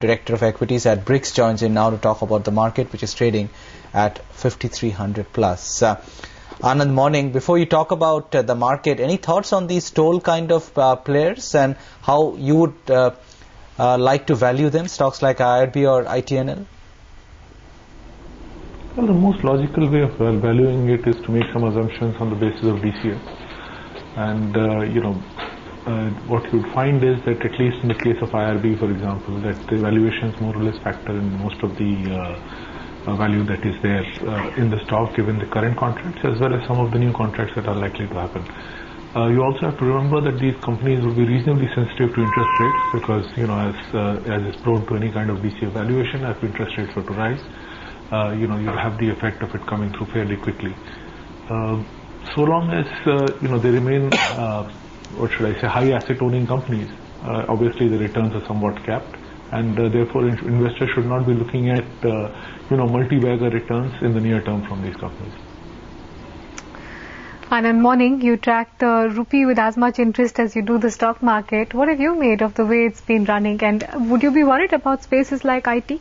Director of Equities at Brics, joins in now to talk about the market, which is trading at 5,300 plus. Anand, morning. Before you talk about the market, any thoughts on these toll kind of players and how you would like to value them, stocks like IRB or ITNL? Well, the most logical way of valuing it is to make some assumptions on the basis of DCF. And, what you would find is that at least in the case of IRB, for example, that the valuations more or less factor in most of the value that is there in the stock given the current contracts as well as some of the new contracts that are likely to happen. You also have to remember that these companies will be reasonably sensitive to interest rates because, as is prone to any kind of DCF valuation, as interest rates were to rise, you'll have the effect of it coming through fairly quickly. So long as, they remain, high asset owning companies, obviously the returns are somewhat capped, and therefore investors should not be looking at, multi-bagger returns in the near term from these companies. Anand, morning. You track the rupee with as much interest as you do the stock market. What have you made of the way it's been running, and would you be worried about spaces like IT?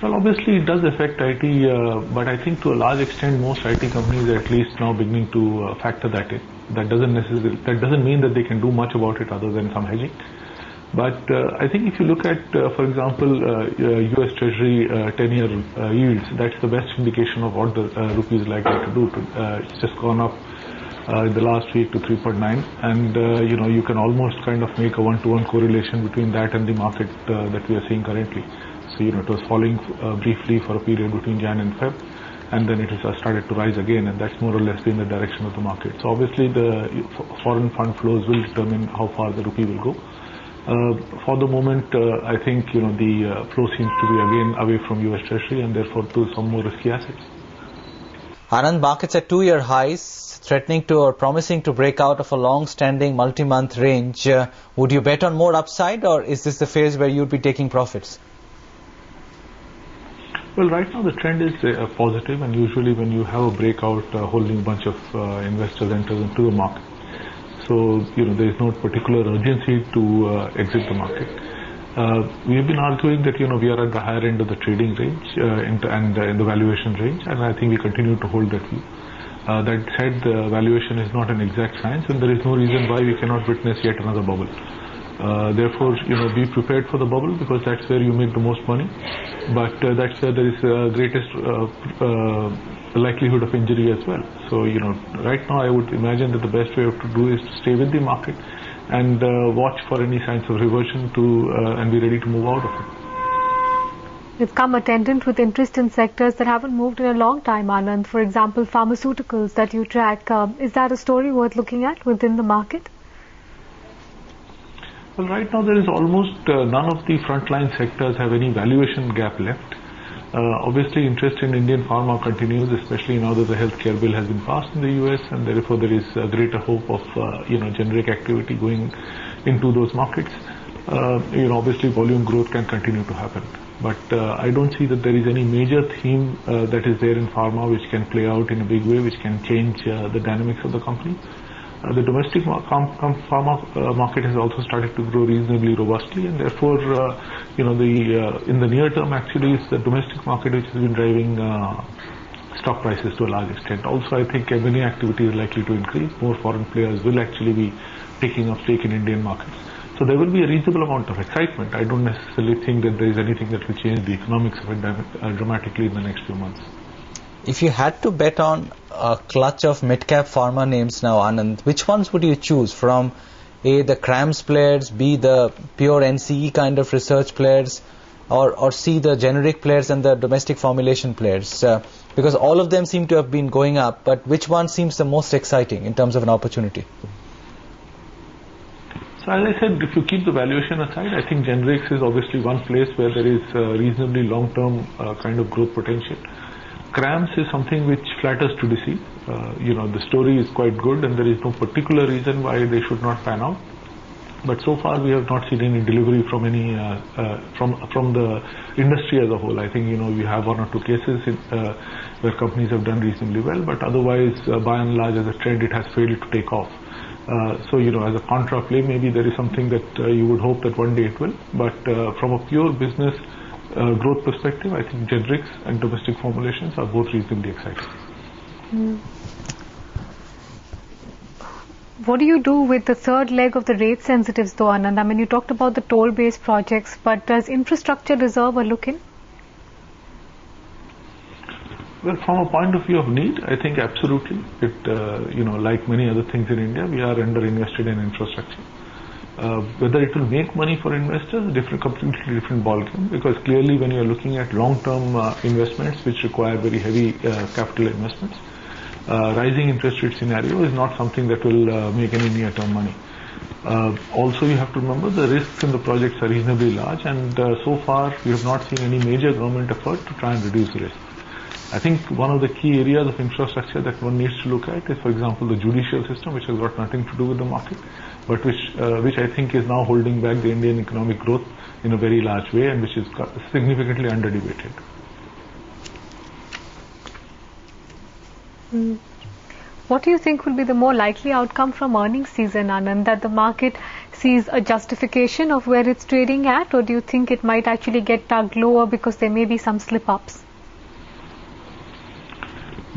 Well, obviously it does affect IT, but I think to a large extent most IT companies are at least now beginning to factor that in. That doesn't mean that they can do much about it other than some hedging. But I think if you look at, for example, US Treasury 10-year yields, that's the best indication of what the rupee is likely to do. It's just gone up in the last week to 3.9, and you can almost kind of make a one-to-one correlation between that and the market that we are seeing currently. So, it was falling briefly for a period between Jan and Feb, and then it has started to rise again, and that's more or less been the direction of the market. So obviously the foreign fund flows will determine how far the rupee will go. For the moment, I think, the flow seems to be again away from US Treasury and therefore to some more risky assets. Anand, markets at 2-year highs, threatening to or promising to break out of a long-standing multi-month range. Would you bet on more upside, or is this the phase where you'd be taking profits? Well, right now the trend is positive, and usually when you have a breakout, holding a bunch of investors enter into the market. So, there is no particular urgency to exit the market. We have been arguing that, we are at the higher end of the trading range and in the valuation range, and I think we continue to hold that view. That said, the valuation is not an exact science, and there is no reason why we cannot witness yet another bubble. Therefore, be prepared for the bubble because that's where you make the most money. But that's where there is greatest likelihood of injury as well. So, right now I would imagine that the best way to do is to stay with the market and watch for any signs of reversion and be ready to move out of it. You've come attendant with interest in sectors that haven't moved in a long time, Anand. For example, pharmaceuticals that you track. Is that a story worth looking at within the market? Well, right now there is almost none of the frontline sectors have any valuation gap left. Obviously, interest in Indian pharma continues, especially now that the healthcare bill has been passed in the US, and therefore there is a greater hope of generic activity going into those markets. Obviously volume growth can continue to happen, but I don't see that there is any major theme that is there in pharma which can play out in a big way, which can change the dynamics of the company. The domestic pharma market has also started to grow reasonably robustly, and therefore, in the near term, actually, it's the domestic market which has been driving stock prices to a large extent. Also, I think M&A activity is likely to increase. More foreign players will actually be taking up stake in Indian markets. So there will be a reasonable amount of excitement. I don't necessarily think that there is anything that will change the economics of it dramatically in the next few months. If you had to bet on a clutch of mid-cap pharma names now, Anand, which ones would you choose from A, the CRAMS players, B, the pure NCE kind of research players, or C, the generic players and the domestic formulation players? Because all of them seem to have been going up, but which one seems the most exciting in terms of an opportunity? So as I said, if you keep the valuation aside, I think generics is obviously one place where there is reasonably long-term kind of growth potential. CRAMS is something which flatters to deceive. The story is quite good and there is no particular reason why they should not pan out. But so far we have not seen any delivery from any from the industry as a whole. I think we have one or two cases where companies have done reasonably well, but otherwise by and large as a trend it has failed to take off. So, as a contra play, maybe there is something that you would hope that one day it will. But from a pure business growth perspective, I think generics and domestic formulations are both reasonably exciting. What do you do with the third leg of the rate sensitives though, Anand? I mean, you talked about the toll-based projects, but does infrastructure deserve a look in? Well, from a point of view of need, I think absolutely. Like many other things in India, we are under-invested in infrastructure. Whether it will make money for investors, completely different ballgame, because clearly when you are looking at long-term investments which require very heavy capital investments, rising interest rate scenario is not something that will make any near-term money. Also, you have to remember the risks in the projects are reasonably large, and so far we have not seen any major government effort to try and reduce risk. I think one of the key areas of infrastructure that one needs to look at is, for example, the judicial system, which has got nothing to do with the market, but which I think is now holding back the Indian economic growth in a very large way, and which is significantly under-debated. What do you think will be the more likely outcome from earnings season, Anand? That the market sees a justification of where it's trading at, or do you think it might actually get tugged lower because there may be some slip-ups?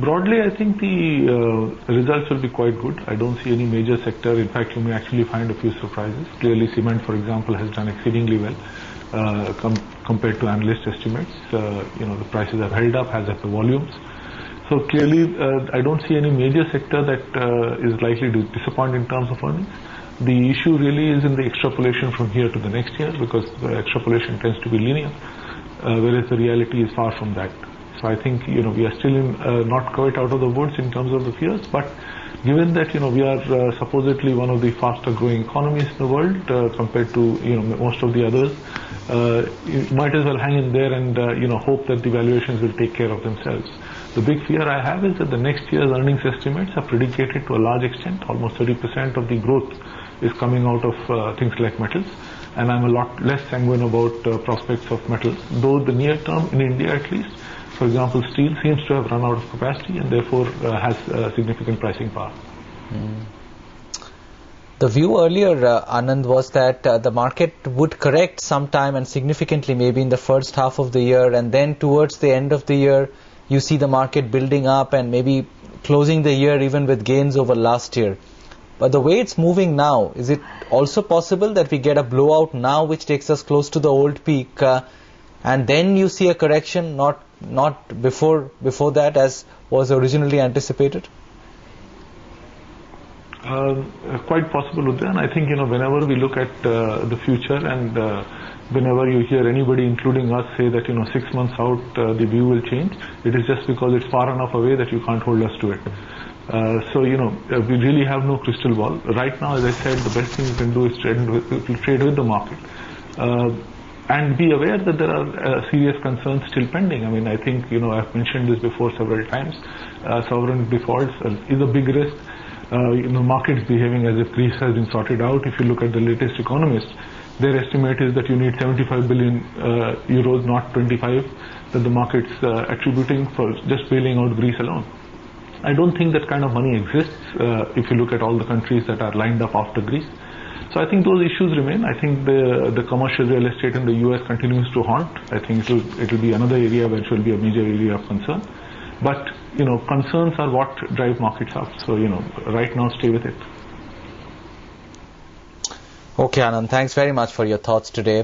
Broadly, I think the results will be quite good. I don't see any major sector. In fact, you may actually find a few surprises. Clearly, cement, for example, has done exceedingly well compared to analyst estimates. The prices have held up, has had the volumes. So clearly, I don't see any major sector that is likely to disappoint in terms of earnings. The issue really is in the extrapolation from here to the next year, because the extrapolation tends to be linear, whereas the reality is far from that. So I think, we are still not quite out of the woods in terms of the fears, but given that, we are supposedly one of the faster growing economies in the world compared to, most of the others, you might as well hang in there and, hope that the valuations will take care of themselves. The big fear I have is that the next year's earnings estimates are predicated to a large extent. Almost 30% of the growth is coming out of things like metals, and I'm a lot less sanguine about prospects of metals, though the near term in India at least, for example, steel seems to have run out of capacity and therefore has significant pricing power. The view earlier, Anand, was that the market would correct sometime and significantly maybe in the first half of the year, and then towards the end of the year you see the market building up and maybe closing the year even with gains over last year. But the way it's moving now, is it also possible that we get a blowout now which takes us close to the old peak and then you see a correction, not before that as was originally anticipated? Quite possible, Udyan. I think, whenever we look at the future and whenever you hear anybody, including us, say that, 6 months out the view will change, it is just because it's far enough away that you can't hold us to it. So, we really have no crystal ball. Right now, as I said, the best thing you can do is trade with the market. And be aware that there are serious concerns still pending. I mean, I think, I've mentioned this before several times. Sovereign defaults is a big risk. Markets behaving as if Greece has been sorted out. If you look at the latest economists, their estimate is that you need 75 billion euros, not 25, that the market's attributing for just bailing out Greece alone. I don't think that kind of money exists if you look at all the countries that are lined up after Greece. So I think those issues remain. I think the commercial real estate in the US continues to haunt. I think it will be another area which will be a major area of concern. But, concerns are what drive markets up. So, right now stay with it. Okay, Anand, thanks very much for your thoughts today.